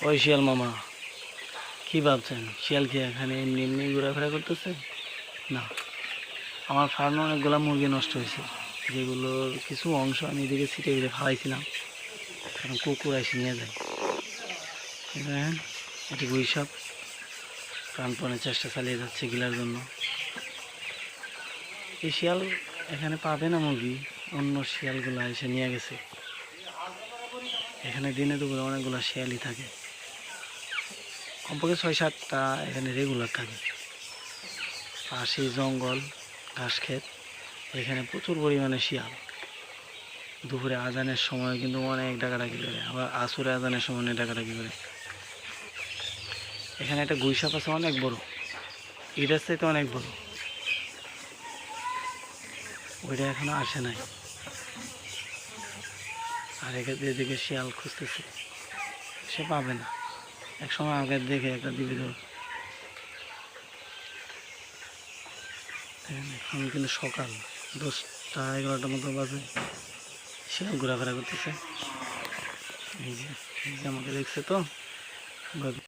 ওই শিয়াল মামা, কি ভাবছেন শিয়াল কি এখানে এমনি এমনি ঘোরাফেরা করতেছে? না, আমার ফার্মে অনেকগুলো মুরগি নষ্ট হয়েছে, যেগুলোর কিছু অংশ আমি এদিকে ছিটে ফিরে ফালাইছিলাম, কারণ কুকুর এসে নিয়ে যায়। দেখেন এটি গুইসাপ প্রাণপণে চেষ্টা চালিয়ে যাচ্ছে গিলার জন্য। এই শিয়াল এখানে পাবে না মুরগি, অন্য শিয়ালগুলো এসে নিয়ে গেছে। এখানে দিনে দুপুরে অনেকগুলো শিয়ালই থাকে, কমপক্ষে ৬-৭টা এখানে রেগুলার থাকে। পাশে জঙ্গল, ঘাস ক্ষেত, এখানে প্রচুর পরিমাণে শিয়াল। দুপুরে আজানের সময় কিন্তু অনেক ডাকাডাকি করে, আবার আসরে আজানের সময় অনেক ডাকাডাকি করে। এখানে একটা গুইসাপ আছে অনেক বড়, এটার চাইতে অনেক বড়, ওইটা এখনো আসে নাই। আর এদিকে শিয়াল খুঁজতেছে, সে পাবে না। এক সময় আগে দেখে একটা দিবি ধর। এখন কিন্তু সকাল 10টা-11টার মতো বাজে, শিয়াল ঘোরাফেরা করতেছে। এই যে আমাকে দেখছে তো।